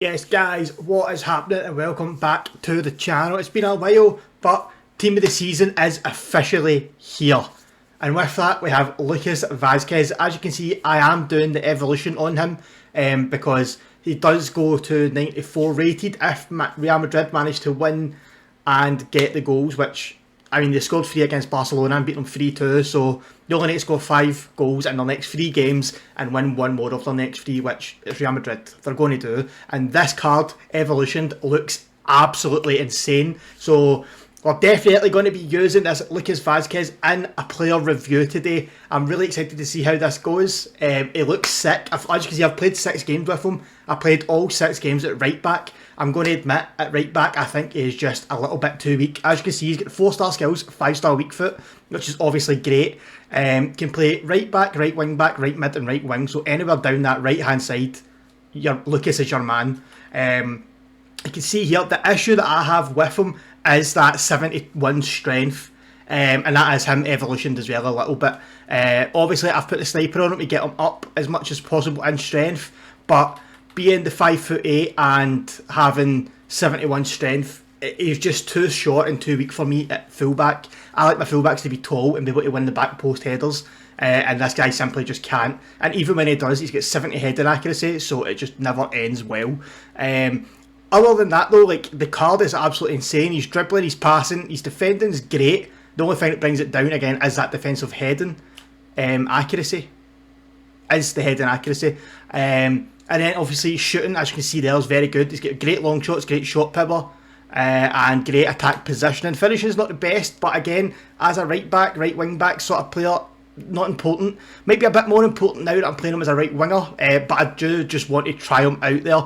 Yes guys, what is happening and welcome back to the channel. It's been a while, but team of the season is officially here. And with that we have Lucas Vazquez. As you can see, I am doing the evolution on him because he does go to 94 rated if Real Madrid manage to win and get the goals, which, I mean, they scored 3 against Barcelona and beat them 3-2, so they only need to score 5 goals in their next 3 games and win 1 more of their next 3, which is Real Madrid. They're going to do. And this card, Evolution, looks absolutely insane. So we're definitely going to be using this Lucas Vazquez in a player review today. I'm really excited to see how this goes. It looks sick. As you can see, I've played 6 games with him. I played all 6 games at right back. I'm going to admit, at right back, I think he's just a little bit too weak. As you can see, he's got 4-star skills, 5-star weak foot, which is obviously great. Can play right back, right wing back, right mid and right wing. So anywhere down that right hand side, Lucas is your man. You can see here, the issue that I have with him is that 71 strength. And that is him evolutioned as well a little bit. Obviously, I've put the sniper on him to get him up as much as possible in strength, but being the 5'8" and having 71 strength, he's just too short and too weak for me at fullback. I like my fullbacks to be tall and be able to win the back post headers, and this guy simply just can't. And even when he does, he's got 70 heading accuracy, so it just never ends well. Other than that though, like, the card is absolutely insane. He's dribbling, he's passing, his defending is great. The only thing that brings it down again is that defensive heading accuracy. Is the heading accuracy. And then obviously shooting, as you can see there, is very good. He's got great long shots, great shot power, and great attack positioning. Finishing is not the best, but again, as a right back, right wing back sort of player, not important. Might be a bit more important now that I'm playing him as a right winger, but I do just want to try him out there.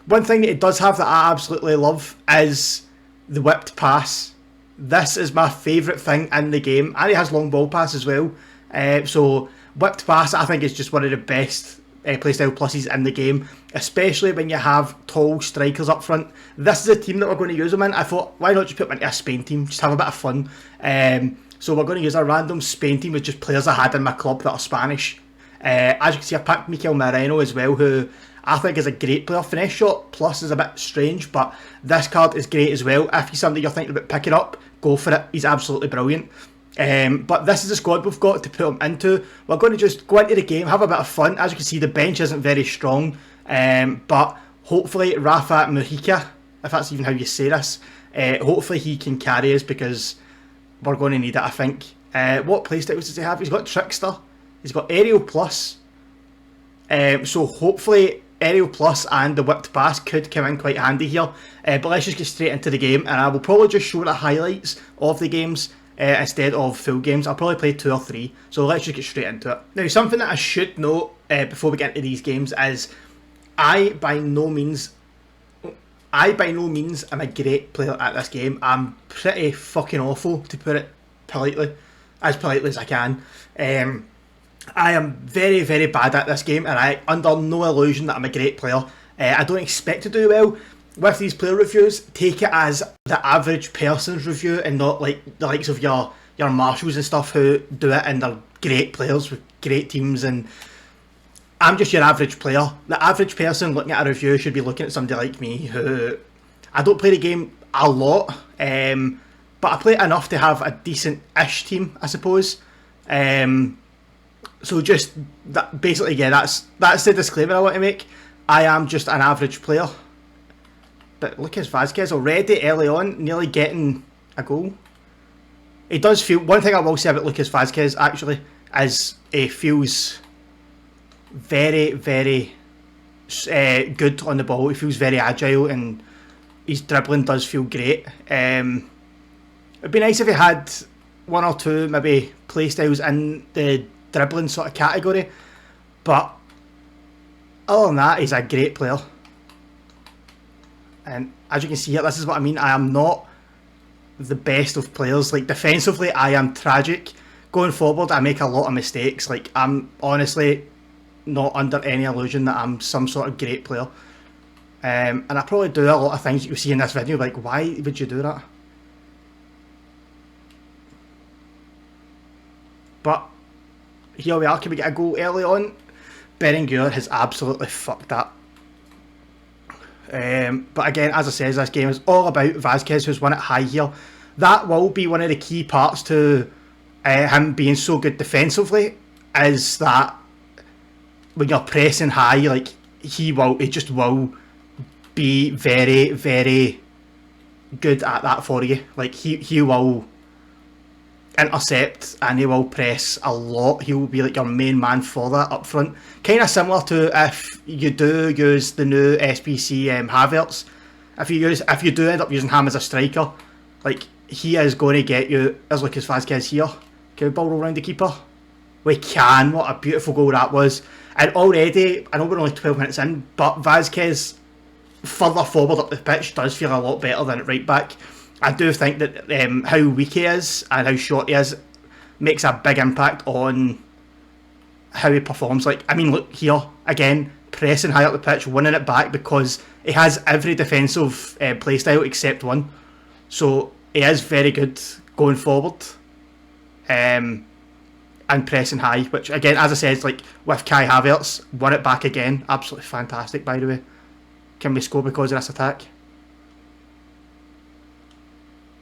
One thing that he does have that I absolutely love is the whipped pass. This is my favourite thing in the game, and he has long ball pass as well. So whipped pass, I think, is just one of the best playstyle pluses in the game, especially when you have tall strikers up front. This is a team that we're going to use them in. I thought, why not just put them into a Spain team, just have a bit of fun. So we're going to use a random Spain team with just players I had in my club that are Spanish. As you can see, I picked Mikel Moreno as well, who I think is a great player. Finesse shot plus is a bit strange, but this card is great as well. If he's somebody you're thinking about picking up, go for it. He's absolutely brilliant. But this is the squad we've got to put him into. We're going to just go into the game, have a bit of fun. As you can see, the bench isn't very strong, but hopefully Rafa Mujica, if that's even how you say this, hopefully he can carry us, because we're going to need it, I think. What playstyles does he have? He's got Trickster, he's got Aerial Plus, so hopefully Aerial Plus and the whipped pass could come in quite handy here. But let's just get straight into the game, and I will probably just show the highlights of the games instead of full games. I'll probably play 2 or 3, so let's just get straight into it. Now, something that I should note before we get into these games is I by no means am a great player at this game. I'm pretty fucking awful, to put it politely as I can. I am very, very bad at this game, and I under no illusion that I'm a great player. I don't expect to do well. With these player reviews, take it as the average person's review and not like the likes of your Marshalls and stuff who do it and they're great players with great teams, and I'm just your average player. The average person looking at a review should be looking at somebody like me who, I don't play the game a lot, but I play it enough to have a decent-ish team, I suppose. So just that, basically, yeah, that's the disclaimer I want to make. I am just an average player. But Lucas Vazquez already early on, nearly getting a goal. It does feel, one thing I will say about Lucas Vazquez actually is he feels very, very good on the ball. He feels very agile and his dribbling does feel great. It'd be nice if he had 1 or 2 maybe playstyles in the dribbling sort of category, but other than that, he's a great player. And as you can see here, this is what I mean. I am not the best of players. Like, defensively, I am tragic. Going forward, I make a lot of mistakes. Like, I'm honestly not under any illusion that I'm some sort of great player. And I probably do a lot of things that you see in this video, like, why would you do that? But here we are. Can we get a goal early on? Berenguer has absolutely fucked that. But again, as I said, this game is all about Vazquez, who's won it high here. That will be one of the key parts to him being so good defensively, is that when you're pressing high, like he just will be very, very good at that for you. Like he will intercept and he will press a lot. He will be like your main man for that up front. Kind of similar to if you do use the new SBC Havertz. If you do end up using him as a striker, like he is going to get you. As Lucas Vazquez here. Can we ball roll around the keeper? We can. What a beautiful goal that was. And already, I know we're only 12 minutes in, but Vazquez further forward up the pitch does feel a lot better than at right back. I do think that how weak he is and how short he is makes a big impact on how he performs. Like, I mean, look here, again, pressing high up the pitch, winning it back, because he has every defensive play style except one. So he is very good going forward and pressing high, which again, as I said, like with Kai Havertz, won it back again. Absolutely fantastic, by the way. Can we score because of this attack?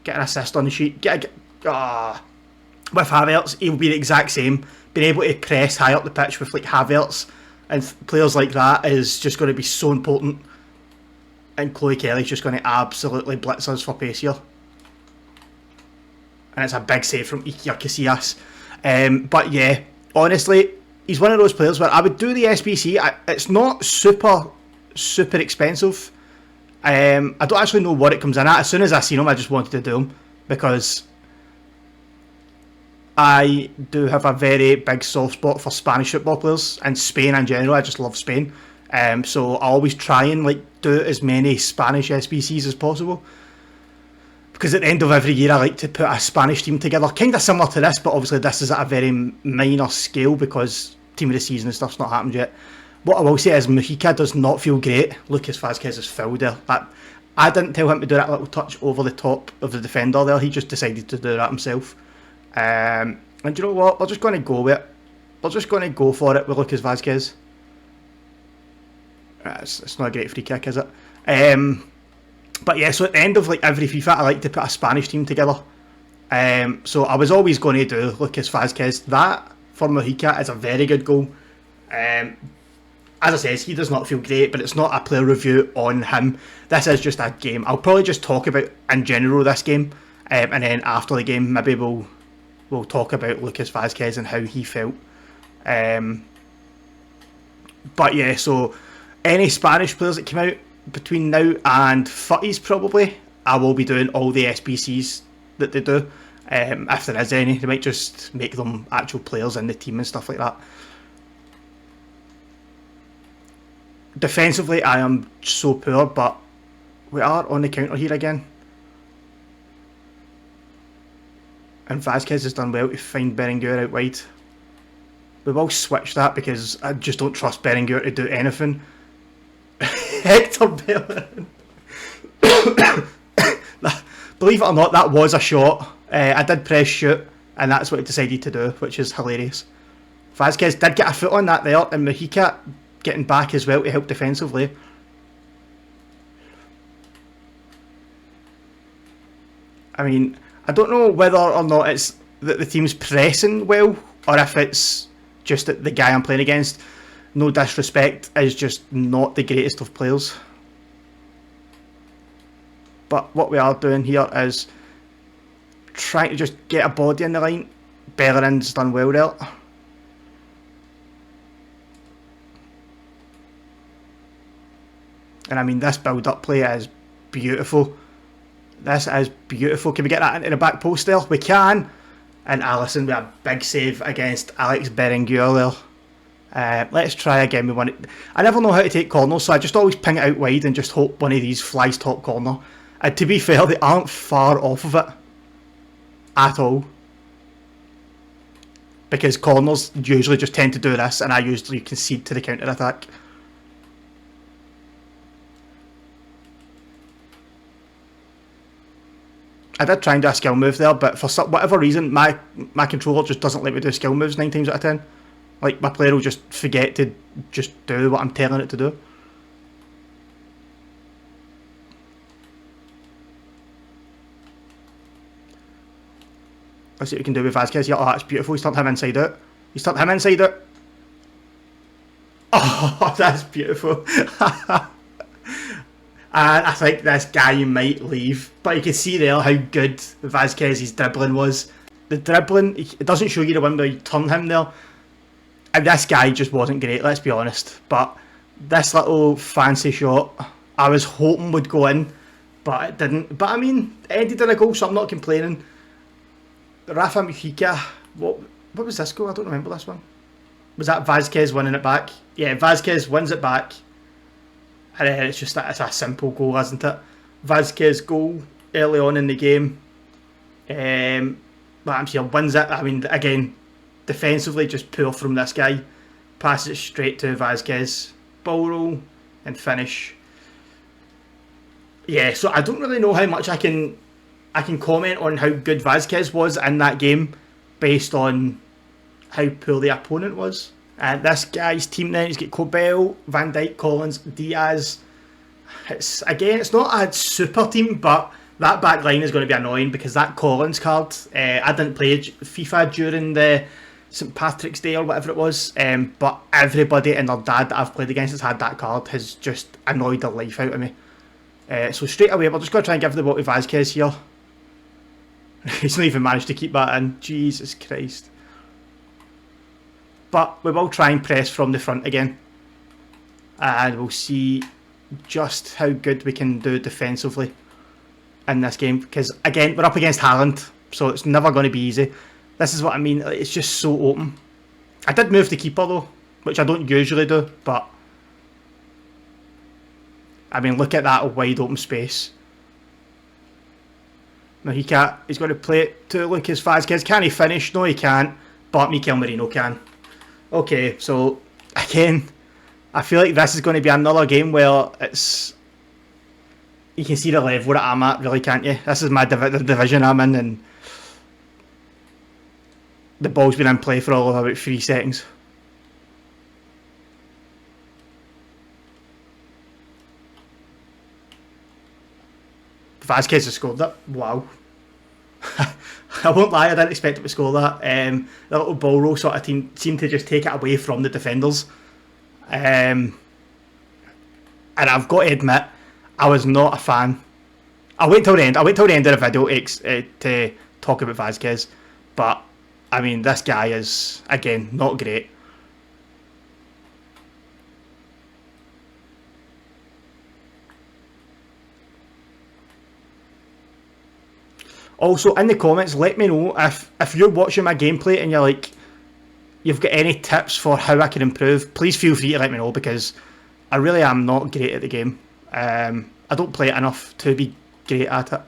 Get an assist on the sheet. With Havertz, he'll be the exact same. Being able to press high up the pitch with like Havertz and players like that is just going to be so important. And Chloe Kelly's just going to absolutely blitz us for pace here. And it's a big save from Iker Casillas. But yeah, honestly, he's one of those players where I would do the SBC. It's not super expensive. I don't actually know what it comes in at. As soon as I seen him, I just wanted to do him because I do have a very big soft spot for Spanish football players and Spain in general. I just love Spain. So I always try and like do as many Spanish SBCs as possible. Because at the end of every year, I like to put a Spanish team together. Kind of similar to this, but obviously this is at a very minor scale because team of the season and stuff's not happened yet. What I will say is Mujica does not feel great. Lucas Vazquez is fouled there. I didn't tell him to do that little touch over the top of the defender there. He just decided to do that himself. And you know what? We're just going to go with it. We're just going to go for it with Lucas Vazquez. It's not a great free kick, is it? But yeah, so at the end of like every FIFA, I like to put a Spanish team together. So I was always going to do Lucas Vazquez. That for Mujica is a very good goal. As I said, he does not feel great, but it's not a player review on him. This is just a game. I'll probably just talk about in general this game, and then after the game, maybe we'll talk about Lucas Vazquez and how he felt. But yeah, so any Spanish players that come out between now and 30s probably, I will be doing all the SBCs that they do. If there is any, they might just make them actual players in the team and stuff like that. Defensively, I am so poor, but we are on the counter here again. And Vazquez has done well to find Berenguer out wide. We will switch that because I just don't trust Berenguer to do anything. Hector Bellerin. Believe it or not, that was a shot. I did press shoot, and that's what he decided to do, which is hilarious. Vazquez did get a foot on that there, and Mujica getting back as well to help defensively. I mean, I don't know whether or not it's that the team's pressing well, or if it's just that the guy I'm playing against, no disrespect, is just not the greatest of players. But what we are doing here is trying to just get a body in the line. Bellerin's done well there. And I mean, this build-up play is beautiful. This is beautiful. Can we get that into the back post there? We can. And Alisson with a big save against Alex Berenguer there. Let's try again. I never know how to take corners, so I just always ping it out wide and just hope one of these flies top corner. And to be fair, they aren't far off of it at all. Because corners usually just tend to do this, and I usually concede to the counter-attack. I did try and do a skill move there, but for whatever reason, my controller just doesn't let me do skill moves 9 times out of 10. Like, my player will just forget to just do what I'm telling it to do. Let's see what we can do with Vazquez here. Oh, that's beautiful. He's turned him inside out. He's turned him inside out. Oh, that's beautiful. And I think this guy might leave. But you can see there how good Vazquez's dribbling was. The dribbling, it doesn't show you the one where you turn him there. And this guy just wasn't great, let's be honest. But this little fancy shot, I was hoping would go in, but it didn't. But I mean, it ended in a goal, so I'm not complaining. Rafa Mujica, what was this goal? I don't remember this one. Was that Vazquez winning it back? Yeah, Vazquez wins it back. And it's just that it's a simple goal, isn't it? Vazquez goal early on in the game. Ramsey wins it. I mean, again, defensively just poor from this guy. Passes it straight to Vazquez. Ball roll and finish. Yeah, so I don't really know how much I can comment on how good Vazquez was in that game based on how poor the opponent was. And this guy's team then, he's got Cobell, Van Dijk, Collins, Diaz. It's not a super team, but that back line is going to be annoying because that Collins card, I didn't play FIFA during the St Patrick's Day or whatever it was, but everybody and their dad that I've played against has had that card has just annoyed the life out of me. So straight away, we're just going to try and give the ball to Vazquez here. He's not even managed to keep that in. Jesus Christ. But we will try and press from the front again. And we'll see just how good we can do defensively in this game. Because, again, we're up against Haaland, so it's never going to be easy. This is what I mean. It's just so open. I did move the keeper, though, which I don't usually do. But, I mean, look at that wide open space. Now, he's going to play it to Lucas Vazquez. Can he finish? No, he can't. But Mikel Merino can. Okay, so again, I feel like this is going to be another game where it's... You can see the level that I'm at, really, can't you? This is my the division I'm in, and the ball's been in play for all of about 3 seconds. Vazquez has scored that. Wow. I won't lie, I didn't expect him to score that. The little ball roll sort of team seemed to just take it away from the defenders. And I've got to admit, I was not a fan. I'll wait till the end. I'll wait till the end of the video to talk about Vazquez. But, I mean, this guy is, again, not great. Also, in the comments, let me know if you're watching my gameplay and you're like, you've got any tips for how I can improve. Please feel free to let me know, because I really am not great at the game. I don't play it enough to be great at it.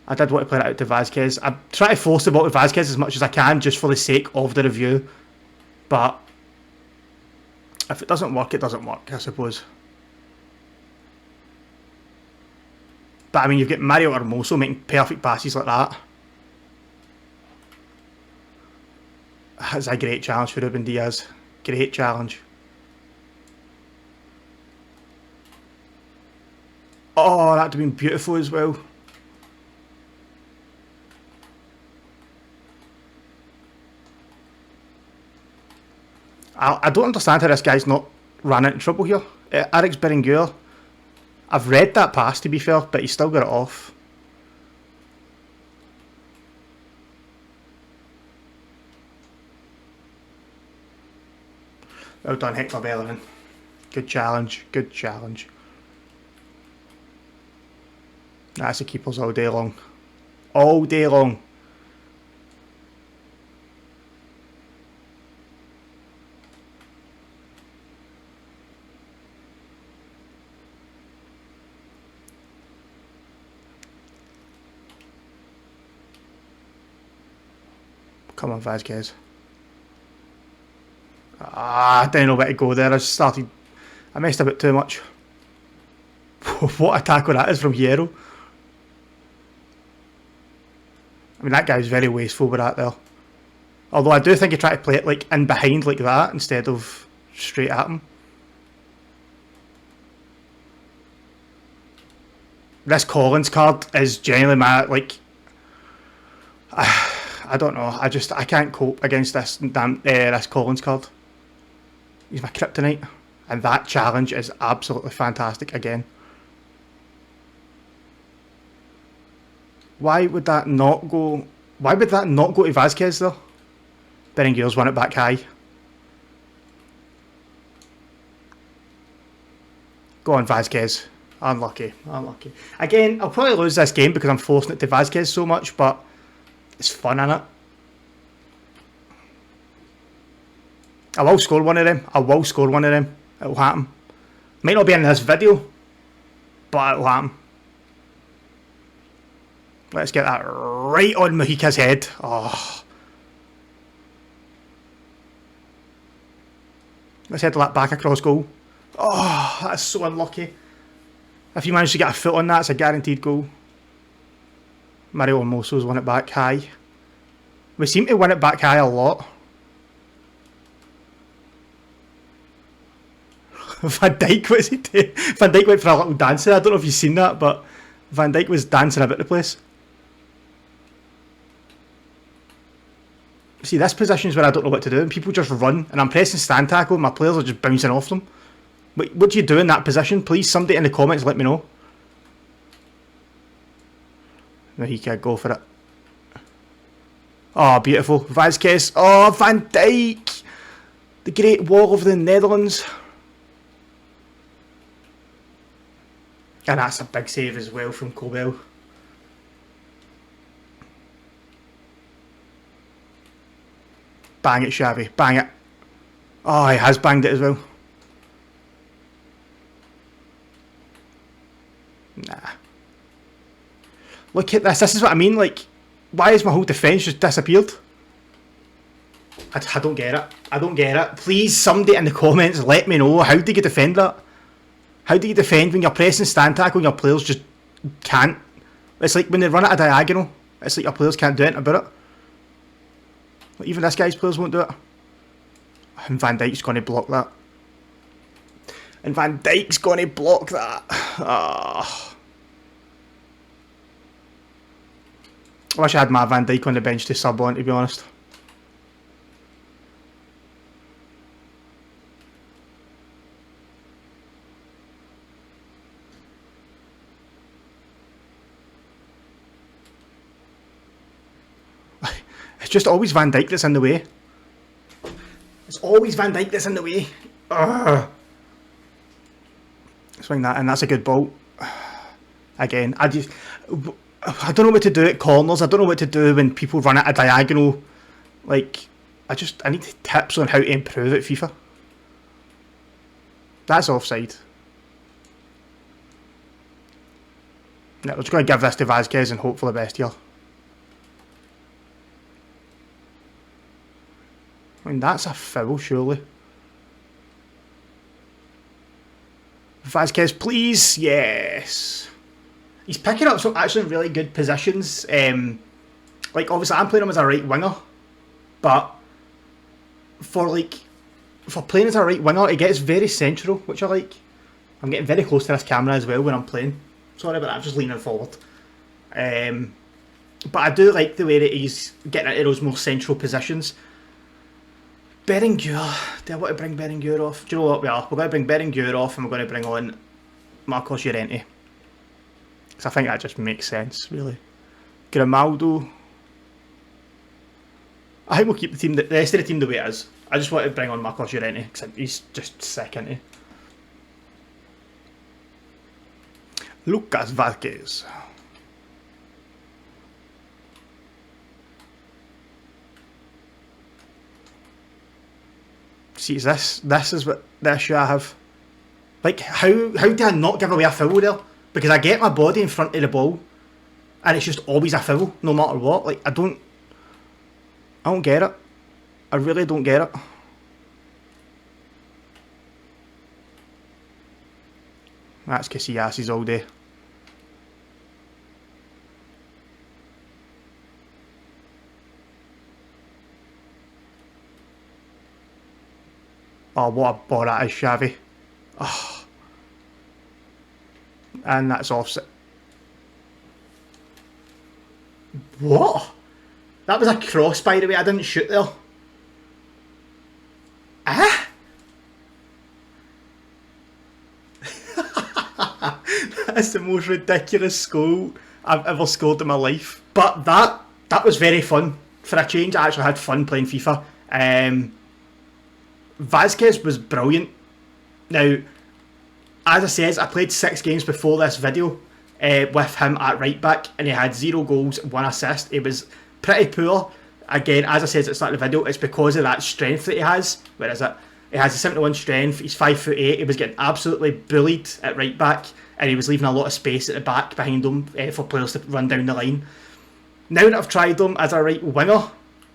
I did want to play it out to Vazquez. I try to force the ball to Vazquez as much as I can, just for the sake of the review. But if it doesn't work, it doesn't work, I suppose. But I mean, you've got Mario Hermoso making perfect passes like that. That's a great challenge for Ruben Diaz. Great challenge. Oh, that would have been beautiful as well. I don't understand how this guy's not ran into trouble here. Alex Berenguer. I've read that pass, to be fair, but he's still got it off. Well done, Hector Bellerin. Good challenge, good challenge. That's the keepers all day long. All day long. Come on, Vazquez. I didn't know where to go there. I messed a bit too much. What a tackle that is from Hierro. I mean, that guy's very wasteful with that there. Although I do think he tried to play it like in behind like that instead of straight at him. this Collins card is genuinely my, like, I don't know. I can't cope against this this Collins card. He's my kryptonite, and that challenge is absolutely fantastic again. Why would that not go? Why would that not go to Vazquez though? Berenguer's won it back high. Go on, Vazquez. Unlucky. Again, I'll probably lose this game because I'm forcing it to Vazquez so much, but it's fun, innit? I will score one of them. It'll happen. Might not be in this video, but it'll happen. Let's get that right on Mojica's head. Oh. Let's head that back across goal. Oh, that's so unlucky. If you manage to get a foot on that, it's a guaranteed goal. Mario Hermoso's won it back high. We seem to win it back high a lot. Van Dijk, what's he doing? Van Dijk went for a little dance there. I don't know if you've seen that, but Van Dijk was dancing about the place. See, this position is where I don't know what to do, and people just run, and I'm pressing stand tackle, and my players are just bouncing off them. What do you do in that position? Please, somebody in the comments let me know. No, he can't go for it. Oh, beautiful. Vazquez. Oh, Van Dijk. The Great Wall of the Netherlands. And that's a big save as well from Kobel. Bang it, Xavi. Bang it. Oh, he has banged it as well. Nah. Look at this. This is what I mean. Like, why has my whole defence just disappeared? I don't get it. I don't get it. Please, somebody in the comments, let me know. How do you defend that? How do you defend when you're pressing stand tackle and your players just can't? It's like when they run at a diagonal. It's like your players can't do anything about it. Like even this guy's players won't do it. And Van Dijk's going to block that. And Van Dijk's going to block that. Oh. I wish I had my Van Dijk on the bench to sub on, to be honest. It's just always Van Dijk that's in the way. It's always Van Dijk that's in the way. Ugh. Swing that in, that's a good ball. Again, I don't know what to do at corners. I don't know what to do when people run at a diagonal. Like, I need tips on how to improve at FIFA. That's offside. Yeah, we're just going to give this to Vazquez and hope for the best here. I mean, that's a foul, surely. Vazquez, please. Yes. He's picking up some actually really good positions. Like, obviously, I'm playing him as a right winger. But for playing as a right winger, he gets very central, which I like. I'm getting very close to this camera as well when I'm playing. Sorry about that, I'm just leaning forward. But I do like the way that he's getting into those more central positions. Berenguer. Do I want to bring Berenguer off? Do you know what we are? We're going to bring Berenguer off and we're going to bring on Marcos Llorente. Because I think that just makes sense, really. Grimaldo. I think we'll keep the rest of the team the way it is. I just want to bring on Marcos Llorente because he's just sick, isn't he? Lucas Vazquez. See, this is what this should I have. Like, how do I not give away a foul there? Because I get my body in front of the ball and it's just always a foul, no matter what. Like, I don't get it. I really don't get it. That's Casillas all day. Oh, what a ball that is, Xavi. Oh. And that's offside. What? That was a cross, by the way. I didn't shoot there. Ah? That's the most ridiculous goal I've ever scored in my life. But that was very fun. For a change, I actually had fun playing FIFA. Vazquez was brilliant. Now, as I said, I played 6 games before this video with him at right back, and he had 0 goals, 1 assist. It was pretty poor. Again, as I said at the start of the video, it's because of that strength that he has. Where is it? He has a 71 strength, he's 5'8", he was getting absolutely bullied at right back, and he was leaving a lot of space at the back behind him for players to run down the line. Now that I've tried him as a right winger,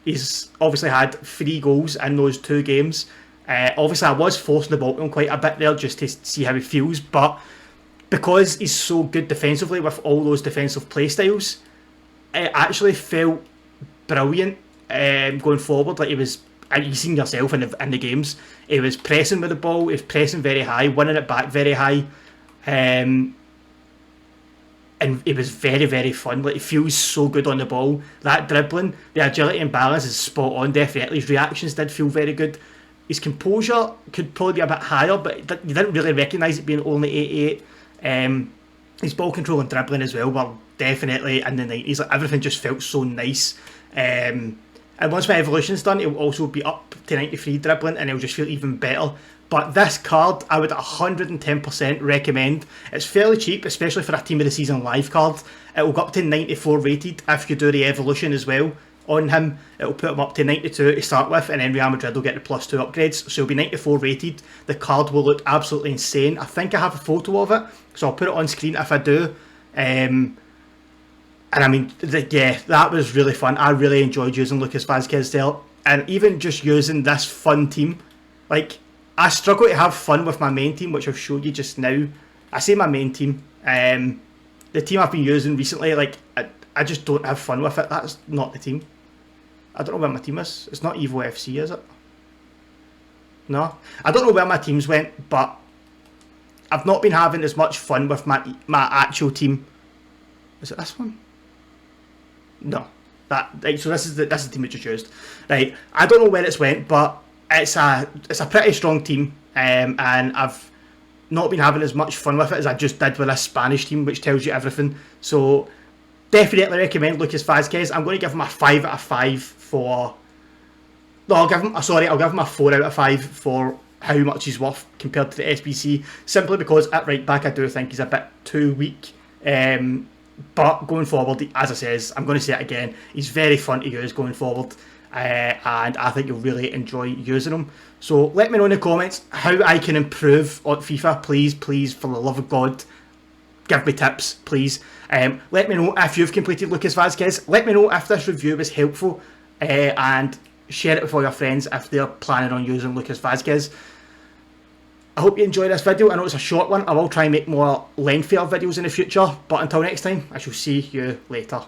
he's obviously had 3 goals in those 2 games. Obviously I was forcing the ball to him quite a bit there just to see how he feels, but because he's so good defensively with all those defensive play styles, it actually felt brilliant going forward. Like, he was, and you've seen yourself in the games, he was pressing with the ball, he was pressing very high, winning it back very high, and it was very, very fun. Like, he feels so good on the ball. That dribbling, the agility and balance is spot on, definitely. His reactions did feel very good. His composure could probably be a bit higher, but you didn't really recognise it being only 88. His ball control and dribbling as well were definitely in the 90s. Like, everything just felt so nice. And once my evolution's done, it will also be up to 93 dribbling, and it'll just feel even better. But this card, I would 110% recommend. It's fairly cheap, especially for a Team of the Season live card. It will go up to 94 rated if you do the evolution as well on him. It will put him up to 92 to start with, and then Real Madrid will get the +2 upgrades. So it'll be 94 rated. The card will look absolutely insane. I think I have a photo of it, so I'll put it on screen if I do. And I mean, yeah, that was really fun. I really enjoyed using Lucas Vazquez there. And even just using this fun team, like, I struggle to have fun with my main team, which I'll show you just now. I say my main team. The team I've been using recently, like, I just don't have fun with it. That's not the team. I don't know where my team is. It's not Evo FC, is it? No. I don't know where my teams went, but I've not been having as much fun with my actual team. Is it this one? No. Right, so this is the team we just used. Right, I don't know where it's went, but it's a pretty strong team, and I've not been having as much fun with it as I just did with this Spanish team, which tells you everything. So definitely recommend Lucas Vazquez. I'm going to give him a 5 out of 5 for... No, I'll give him a 4 out of 5 for how much he's worth compared to the SBC, simply because at right back I do think he's a bit too weak. But going forward, as I says, I'm going to say it again, he's very fun to use going forward, and I think you'll really enjoy using him. So let me know in the comments how I can improve on FIFA. Please, for the love of God, give me tips, please. Let me know if you've completed Lucas Vazquez. Let me know if this review was helpful, and share it with all your friends if they're planning on using Lucas Vazquez. I hope you enjoyed this video. I know it's a short one. I will try and make more lengthier videos in the future, but until next time, I shall see you later.